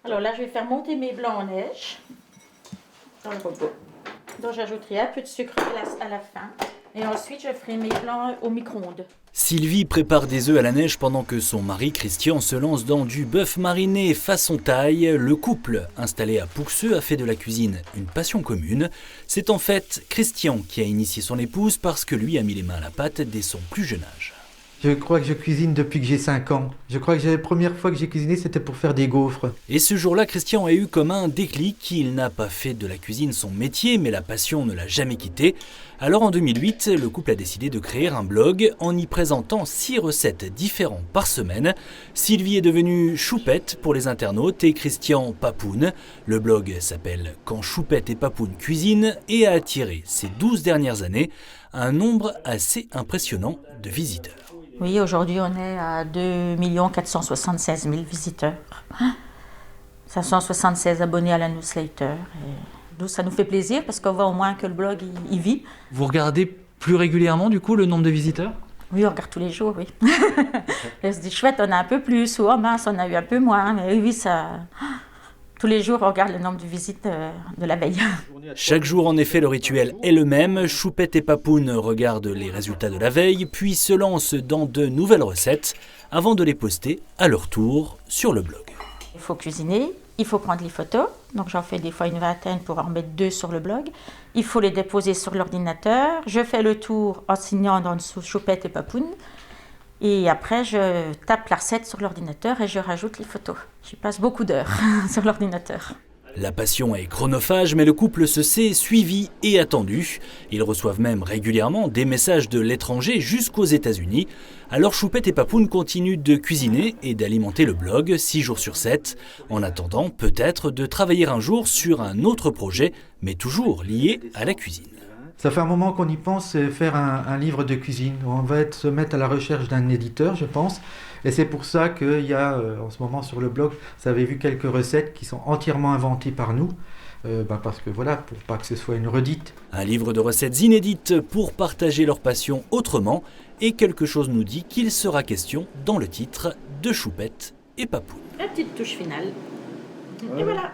Alors là, je vais faire monter mes blancs en neige dans le robot. Donc j'ajouterai un peu de sucre glace à la fin. Et ensuite, je ferai mes blancs au micro-ondes. Sylvie prépare des œufs à la neige pendant que son mari Christian se lance dans du bœuf mariné façon thaï. Le couple, installé à Pouxeux, a fait de la cuisine une passion commune. C'est en fait Christian qui a initié son épouse parce que lui a mis les mains à la pâte dès son plus jeune âge. Je crois que je cuisine depuis que j'ai 5 ans. Je crois que la première fois que j'ai cuisiné, c'était pour faire des gaufres. Et ce jour-là, Christian a eu comme un déclic. Il n'a pas fait de la cuisine son métier, mais la passion ne l'a jamais quitté. Alors en 2008, le couple a décidé de créer un blog en y présentant 6 recettes différentes par semaine. Sylvie est devenue Choupette pour les internautes et Christian Papoun. Le blog s'appelle Quand Choupette et Papoun cuisinent et a attiré ces 12 dernières années un nombre assez impressionnant de visiteurs. Oui, aujourd'hui, on est à 2 476 000 visiteurs. 576 abonnés à la newsletter. Et ça nous fait plaisir parce qu'on voit au moins que le blog, il vit. Vous regardez plus régulièrement du coup le nombre de visiteurs ? Oui, on regarde tous les jours, oui. Et on se dit, chouette, on a un peu plus, ou oh mince, on a eu un peu moins. Mais oui, ça... Tous les jours, on regarde le nombre de visites de la veille. Chaque jour, en effet, le rituel est le même. Choupette et Papoun regardent les résultats de la veille, puis se lancent dans de nouvelles recettes avant de les poster à leur tour sur le blog. Il faut cuisiner, il faut prendre les photos. Donc j'en fais des fois une vingtaine pour en mettre 2 sur le blog. Il faut les déposer sur l'ordinateur. Je fais le tour en signant dans dessous Choupette et Papoun. Et après, je tape la recette sur l'ordinateur et je rajoute les photos. J'y passe beaucoup d'heures sur l'ordinateur. La passion est chronophage, mais le couple se sait suivi et attendu. Ils reçoivent même régulièrement des messages de l'étranger jusqu'aux États-Unis. Alors Choupette et Papoun continuent de cuisiner et d'alimenter le blog 6 jours sur 7, en attendant peut-être de travailler un jour sur un autre projet, mais toujours lié à la cuisine. Ça fait un moment qu'on y pense, faire un livre de cuisine. On va se mettre à la recherche d'un éditeur, je pense. Et c'est pour ça qu'il y a en ce moment sur le blog, vous avez vu quelques recettes qui sont entièrement inventées par nous. Parce que voilà, pour pas que ce soit une redite. Un livre de recettes inédites pour partager leur passion autrement. Et quelque chose nous dit qu'il sera question dans le titre de Choupette et Papoun. La petite touche finale. Et voilà.